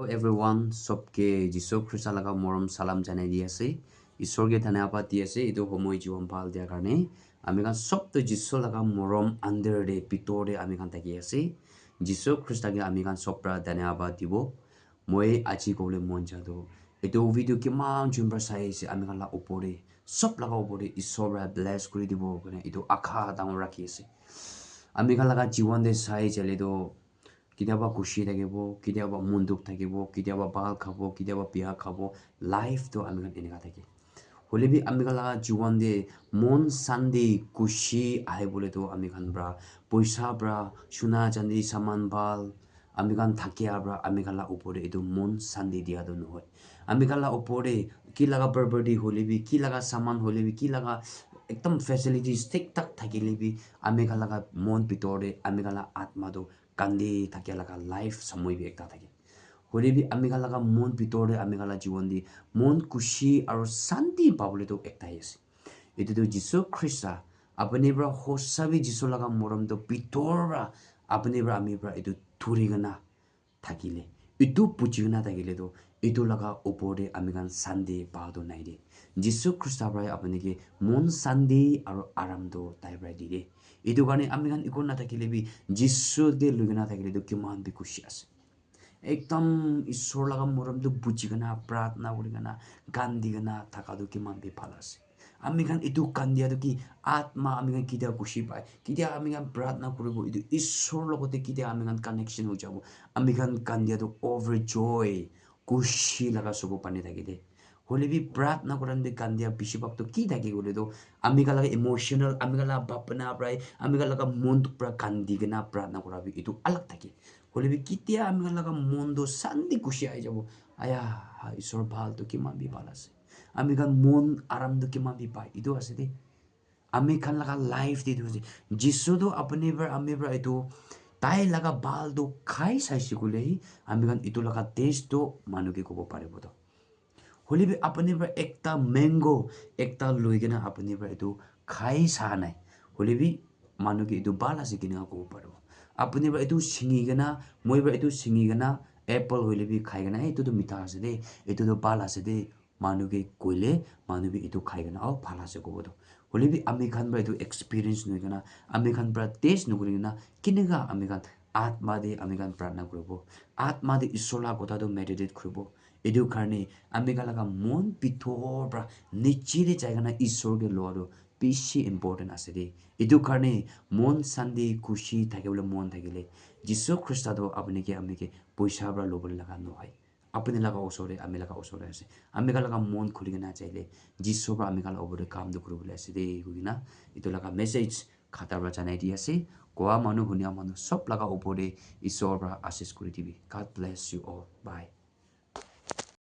Hello everyone, सबके जिसो ख्रिस्टा लगा मोरम सालाम जाने दिया से ईश्वर के धन्यवाद दिया से इतो हमोई जीवन पाल दिया करने आमिकान सब तो जिसो लगा मोरम अंदर दे पितोर दे आमिकान तकिया से जिसो ख्रिस्टा के आमिकान सब प्रा धन्यवाद दिवो मोए आजी कोले मन जादो इतो वीडियो के मान जुम्बर साये से आमिकान ला ऊपरे सब लगा ऊपरे ईश्वर रा ब्लेस करी दिवो कने इतो आखा दांग रखी से आमिकान लगा जीवन दे साये चले दो কেতিয়াবা খুশি থাকিব কেতিয়াবা মন দুখ থাকিব কেতিয়াবা ভাল খাব কেতিয়াবা বিয়া খাব লাইফটো আমি এনেকা থাকে হলে বি আমি লাগা জীবন দিয়ে মন শান্তি খুশি আহিবলে তো আমি খান ব্রা পয়সা ব্রা সোনা চাঁদি সামান ভাল আমি খান থাকিয়া ব্রা আমি খালা উপরে এটো মন শান্তি দিয়া তো নহয় আমি খালা উপরে কি লাগা প্রপার্টি হলে বি কি লাগা সামান হলে বি কি লাগা একদম ফেসিলিটিস ঠিক ঠাক থাকিলে বি আমি খালা মন ভিতরে আমি খালা আত্মাটো কান্দি থাকিয়া লাগা লাইফ সময় বি একটা থাকে হলে বি আমি লাগা মন ভিতরে আমি লাগা জীবন দি মন খুশি আর শান্তি পাবলে তো একটাই আছে এটো তো যিশু খ্রিস্ট আপনি ব্রা হোসাবি যিশু লাগা মরম তো ভিতরা আপনি ব্রা আমি ব্রা এটো থুরিগনা থাকিলে এটো পুচিগনা থাকিলে তো এটো লাগা উপরে আমি গান শান্তি পাওয়া নাই দে যিশু খ্রিস্ট ব্রাই আপনি কি মন শান্তি আর আরাম তো তাই ব্রাই দি দে এটো কারণে আমি গান ইকো না থাকিলে বি যিশু কে লুগনা থাকিলে তো কিমান বি খুশি আছে একদম ঈশ্বর লাগা মরম তো বুঝিগনা প্রার্থনা করিগনা গান দিগনা থাকাটো কিমান বি ভাল আছে আমি খান এইটো কান দিয়াটো কি আত্মা আমি খান কেতিয়া খুশি পায় কেতিয়া আমি খান প্ৰাৰ্থনা কৰিব এইটো ঈশ্বৰৰ লগতে কেতিয়া আমি খান কানেকশ্যন হৈ যাব আমি খান কান দিয়াটো অভাৰ জয় খুশি লগা চকু পানী থাকি দে হলে বি প্ৰাৰ্থনা কৰাতে কান দিয়া বেছিভাগটো কি থাকি গ'লেতো আমি কালাga ইমোশ্যনেল আমি কালা ভাৱনা প্ৰায় আমি কালাga মনটো পুৰা কান্দি কিনা প্ৰাৰ্থনা কৰাবি এইটো আলগ থাকে হলে বি কেতিয়া আমি কালাga মনটো শান্তি খুশি আহি যাব আয়া ঈশ্বৰ ভালটো কিমান বি ভাল আছে আমি খান মন আরামটো কিমান বি পায় এইটো আছে দে আমি খান লাগা লাইফ দি দিছে যিশুটো আপুনি আমি এইটো তাই লাগা বালটো খাই চাইছে গ'লে আমি খান এইটো লাগা টেষ্টটো মানুহকে ক'ব পাৰিব তো হলে বি আপুনি একটা মেংগো একটা লৈ কিনে আপুনি এইটো খাই চাহ নাই হলে বি মানুহকে এইটো ভাল আছে কিনে ক'ব পাৰিব আপুনি এইটো ছিঙি কিনা মই এইটো ছিঙি কিনা এপল হলে বি খাই কিনা এইটোতো মিঠা আছে দেই এইটোতো ভাল আছে দেই মানুহে কইলে মানুহে এইটো খাই কিনা ভাল আছে ক'বতো হলে বি আমি খান এইটো এক্সপিৰিয়েঞ্চ লৈ কিনা আমি খান টেষ্ট নকৰি কিনা কেনেকা আমি খান আত্মা দি আমি খান প্ৰাৰ্থনা কৰিব আত্মা দি ঈশ্বৰৰ কথাটো মেডিটেট কৰিব এইটো কাৰণে আমি লাগা মন ভিতৰৰ পৰা নিশ্চিত যাই কিনা ঈশ্বৰকে লোৱাটো বেছি ইম্পৰ্টেণ্ট আছে দেই এইটো কাৰণে মন শান্তি খুশি থাকিবলৈ মন থাকিলে যীশু খ্ৰীষ্টটো আপুনিকে আমিকে পইচাৰ পৰা ল'বলৈ লগা নহয় আপুনি লাগা ওচৰে আমি লাগা ওচৰে আছে আমি লাগা মন খুলি কিনা চাইলে যীশুৰ পৰা আমি ওপৰে কামটো কৰিবলৈ আছে দেই কিনা এইটো লাগা মেছেজ খাতাৰ পৰা জানাই দি আছে কোৱা মানুহ শুনিয়া মানুহ চব লাগা ওপৰে ঈশ্বৰৰ পৰা আশীষ কৰি দিবি গড ব্লেছ ইউ অল বাই